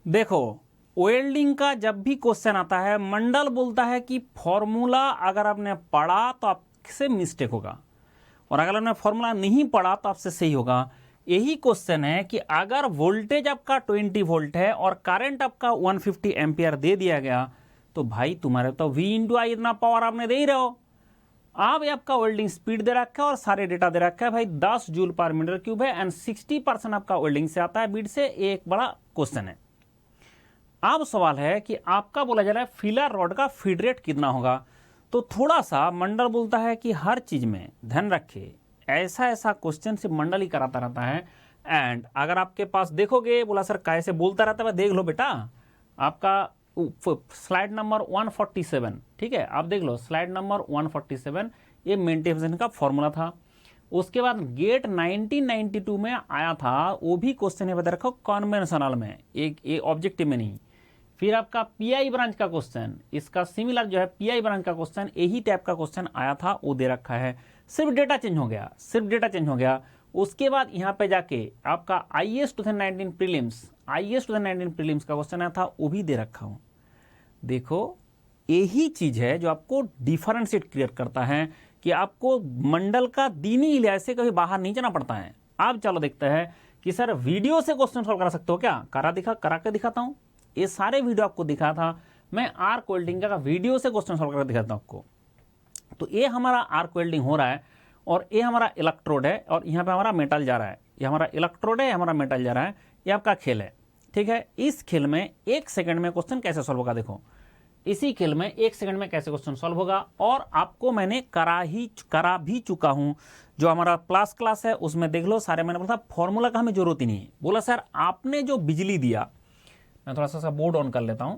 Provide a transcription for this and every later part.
देखो, वेल्डिंग का जब भी क्वेश्चन आता है, मंडल बोलता है कि फॉर्मूला अगर आपने पढ़ा तो आपसे मिस्टेक होगा, और अगर आपने फॉर्मूला नहीं पढ़ा तो आपसे सही होगा। यही क्वेश्चन है कि अगर वोल्टेज आपका 20 वोल्ट है और करंट आपका 150 एम्पियर दे दिया गया, तो भाई तुम्हारे तो V इंटू आई इतना पावर आपने दे ही रहे हो। अब ये आपका वेल्डिंग स्पीड दे रखा है और सारे डेटा दे रखा है भाई 10 जूल पर मीटर क्यूब है, एंड 60% आपका वेल्डिंग से आता है, बीट से। एक बड़ा क्वेश्चन है। अब सवाल है कि आपका बोला जा रहा है फिलर रॉड का फीड रेट कितना होगा। तो थोड़ा सा मंडल बोलता है कि हर चीज में ध्यान रखे, ऐसा ऐसा क्वेश्चन सिर्फ मंडल ही कराता रहता है। एंड अगर आपके पास देखोगे, बोला सर कैसे बोलता रहता है, देख लो बेटा, आपका स्लाइड नंबर 147, ठीक है, आप देख लो स्लाइड नंबर 147, ये मेंटेनेंस का फॉर्मूला था। उसके बाद गेट 1992 में आया था, वो भी क्वेश्चन है बता रखो कॉन्वेंशनल में, एक ऑब्जेक्टिव में नहीं। फिर आपका पीआई ब्रांच का क्वेश्चन, इसका सिमिलर जो है पीआई ब्रांच का क्वेश्चन, यही टाइप का क्वेश्चन आया था, वो दे रखा है। सिर्फ डेटा चेंज हो गया, सिर्फ डेटा चेंज हो गया। उसके बाद यहाँ पे जाके आपका आईएएस 2019 प्रीलिम्स, आईएएस 2019 प्रीलिम्स का क्वेश्चन आया था, वो भी दे रखा हूँ। देखो, यही चीज है जो आपको डिफरेंशिएट क्रिएट करता है कि आपको मंडल का दीनी इलाज से कभी बाहर नहीं जाना पड़ता है। अब चलो देखते हैं कि सर वीडियो से क्वेश्चन सॉल्व करा सकते हो क्या? करा के दिखाता हूं। ये सारे वीडियो आपको दिखा था मैं, आर्क वेल्डिंग का वीडियो से क्वेश्चन सॉल्व करके दिखाता हूं आपको। तो ये हमारा आर्क वेल्डिंग हो रहा है और ये हमारा इलेक्ट्रोड है और यहाँ पे हमारा मेटल जा रहा है। ये हमारा इलेक्ट्रोड है, हमारा मेटल जा रहा है, ये आपका खेल है, ठीक है। इस खेल में 1 सेकंड में क्वेश्चन कैसे सॉल्व होगा, देखो इसी खेल में 1 सेकंड में कैसे क्वेश्चन सॉल्व होगा। और आपको मैंने करा भी चुका हूं, जो हमारा क्लास है उसमें देख लो सारे। मैंने बोला फॉर्मूला का हमें जरूरत ही नहीं है। बोला सर आपने जो बिजली दिया, मैं थोड़ा सा बोर्ड ऑन कर लेता हूं,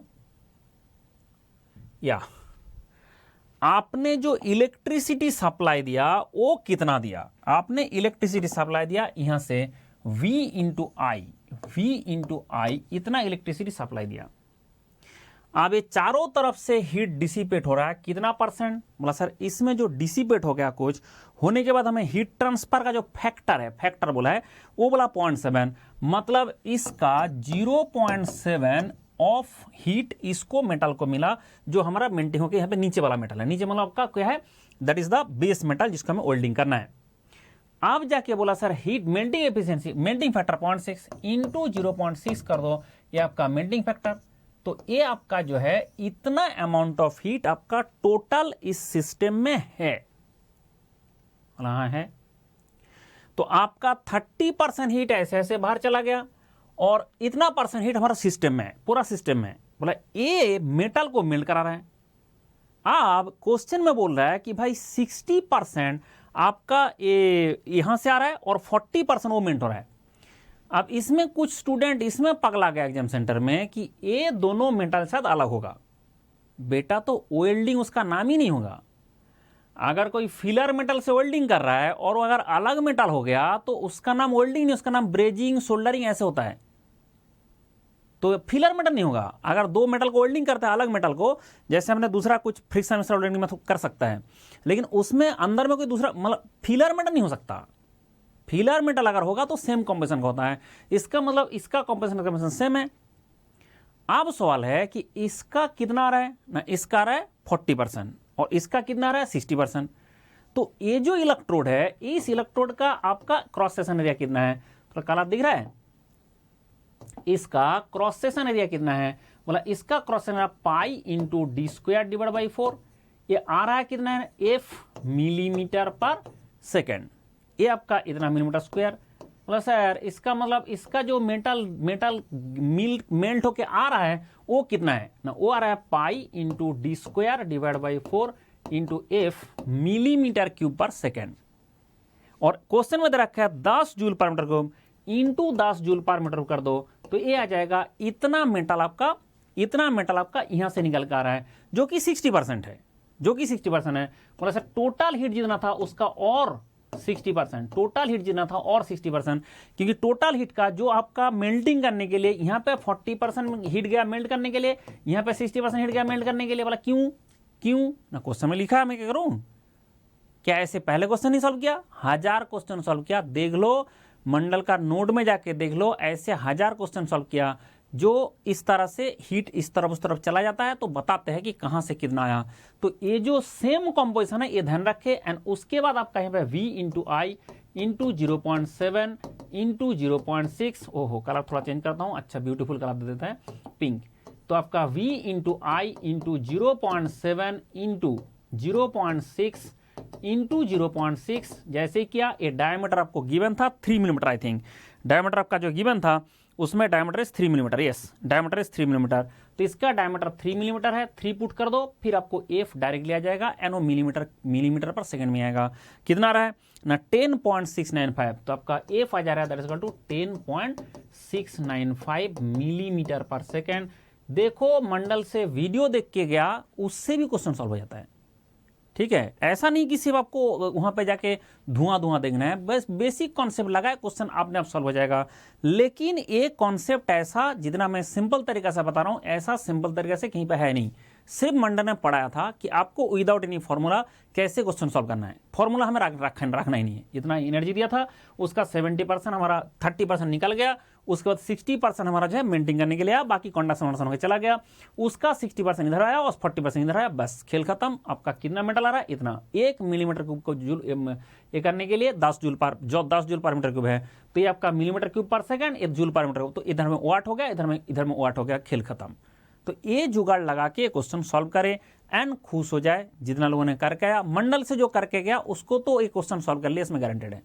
या आपने जो इलेक्ट्रिसिटी सप्लाई दिया वो कितना दिया? आपने इलेक्ट्रिसिटी सप्लाई दिया यहां से V इंटू आई इतना इलेक्ट्रिसिटी सप्लाई दिया। अब ये चारों तरफ से हीट डिसिपेट हो रहा है, कितना %? बोला सर इसमें जो डिसिपेट हो गया कुछ होने के बाद हमें हीट ट्रांसफर का जो फैक्टर बोला है वो बोला 0.7, मतलब इसका 0.7 ऑफ हीट इसको मेटल को मिला, जो हमारा मेल्टिंग होकर यहाँ पे नीचे वाला मेटल है। नीचे मतलब आपका क्या है, that is the base metal जिसको हमें वेल्डिंग करना है। अब जाके बोला sir heat melting efficiency, melting factor 0.6 into 0.6 कर दो, ये आपका मेल्टिंग फैक्टर। तो ये आपका जो है इतना अमाउंट ऑफ हीट आपका टोटल इस सिस्टम में है। तो आपका 30% हीट ऐसे ऐसे बाहर चला गया और इतना % हीट हमारा सिस्टम में, पूरा सिस्टम में। बोला ये मेटल को मेल्ट करा रहा है। अब क्वेश्चन में बोल रहा है कि भाई 60% आपका ये यहां से आ रहा है और 40% वो मेल्ट हो रहा है। अब इसमें कुछ स्टूडेंट इसमें पगला गया एग्जाम सेंटर में कि ये दोनों मेटल शायद अलग होगा। बेटा तो वेल्डिंग उसका नाम ही नहीं होगा। अगर कोई फिलर मेटल से वेल्डिंग कर रहा है और वो अगर अलग मेटल हो गया तो उसका नाम वेल्डिंग नहीं, उसका नाम ब्रेजिंग, सोल्डरिंग ऐसे होता है। तो फिलर मेटल नहीं होगा। अगर दो मेटल को वेल्डिंग करता है अलग मेटल को, जैसे हमने दूसरा कुछ फ्रिक्शन वेल्डिंग में कर सकता है, लेकिन उसमें अंदर में कोई दूसरा मतलब फिलर मेटल नहीं हो सकता। फिलर मेटल अगर होगा तो सेम कॉम्बिनेशन का होता है। इसका मतलब इसका कॉम्बिनेशन सेम है। अब सवाल है कि इसका कितना आ रहा है ना, इसका आ रहा है 40% और इसका कितना आ रहा है 60%। तो ये जो इलेक्ट्रोड है, इस इलेक्ट्रोड का आपका क्रॉस सेक्शन एरिया कितना है? तो काला दिख रहा है, इसका क्रॉस सेक्शन एरिया कितना है? बोला इसका cross section area pi into d² divide by 4। ये आ रहा है कितना है? F millimetre per second. ये आपका इतना मिलीमीटर स्क्वायर। बोला सर इसका मतलब इसका जो मेटल मेल्ट होके आ रहा है वो कितना है ना? वो आ रहा है pi into d² divide by 4 into F millimetre cube per second. और क्वेश्चन में दे रखा है 10 joule per metre cube into 10 joule per metre कर दो, तो ये आ जाएगा इतना मेटल आपका यहां से निकल कर आ रहा है, जो कि 60% है, बोला सर टोटल हीट जितना था उसका और 60%, टोटल हीट जितना था और 60%, क्योंकि टोटल हीट का जो आपका मेल्टिंग करने के लिए यहाँ पे 40% हीट गया मेल्ट करने के लिए, यहाँ पे 60% हीट गया मेल्ट करने के लिए। बोला क्यों ना, क्वेश्चन में लिखा है, मैं क्या करूं? क्या ऐसे पहले क्वेश्चन नहीं सॉल्व किया? 1000 क्वेश्चन सॉल्व किया। देख लो मंडल का नोड में जाके देख लो, ऐसे 1000 क्वेश्चन सॉल्व किया। जो इस तरह से हीट इस तरफ उस तरफ चला जाता है तो बताते हैं कि कहाँ से कितना आया। तो ये जो सेम कॉम्पोजिशन है ये ध्यान रखे। एंड उसके बाद आपका यहाँ पे V इंटू आई इंटू 0.7 इंटू 0.6, ओहो कलर थोड़ा चेंज करता हूँ, अच्छा ब्यूटीफुल कलर दे देता है पिंक। तो आपका V इंटू आई इंटू 0.7 इंटू 0.6 इंटू 0.6 जैसे किया। ये डायमीटर आपको गिवन था 3 मिलीमीटर, आई थिंक डायमीटर आपका जो गिवन था उसमें diameter is 3 millimetre, yes diameter is 3 millimetre. तो इसका डायमीटर 3 मिलीमीटर है, 3 पुट कर दो, फिर आपको एफ डायरेक्टली आ जाएगा, एनओ मिलीमीटर पर सेकंड में आएगा। कितना रहा है ना 10.695, तो आपका एफ आ जा रहा है that is equal to 10.695 millimetre per second. देखो मंडल से वीडियो देख के गया, उससे भी क्वेश्चन सॉल्व हो जाता है, ठीक है। ऐसा नहीं कि सिर्फ आपको वहां पे जाके धुआं देखना है, बस बेसिक कॉन्सेप्ट लगा है, क्वेश्चन आपने आप सॉल्व हो जाएगा। लेकिन एक कॉन्सेप्ट ऐसा जितना मैं सिंपल तरीका से बता रहा हूं, ऐसा सिंपल तरीके से कहीं पे है नहीं। सिर्फ मंडल ने पढ़ाया था कि आपको विदाउट एनी फॉर्मूला कैसे क्वेश्चन सॉल्व करना है। फॉर्मूला हमें रखना ही नहीं है। जितना एनर्जी दिया था उसका 70% हमारा 30% निकल गया, उसके बाद 60% हमारा जो है मेंटेन करने के लिए आया, बाकी कंडक्शन होकर चला गया, उसका 60% इधर आया और 40% इधर आया, बस खेल खत्म। आपका कितना मेटल आ रहा है, इतना 1 मिलीमीटर क्यूब को जूल ये करने के लिए 10 जूल पर मीटर क्यूब है, तो ये आपका मिलीमीटर क्यूब पर सेकंड, 1 जूल पर मीटर, तो इधर में वाट हो गया, इधर में वाट हो गया, खेल खत्म। तो ये जुगाड़ लगा के क्वेश्चन सॉल्व करे एंड खुश हो जाए। जितना लोगों ने करके आया, मंडल से जो करके गया उसको तो एक क्वेश्चन सॉल्व कर लिया, इसमें गारंटेड है।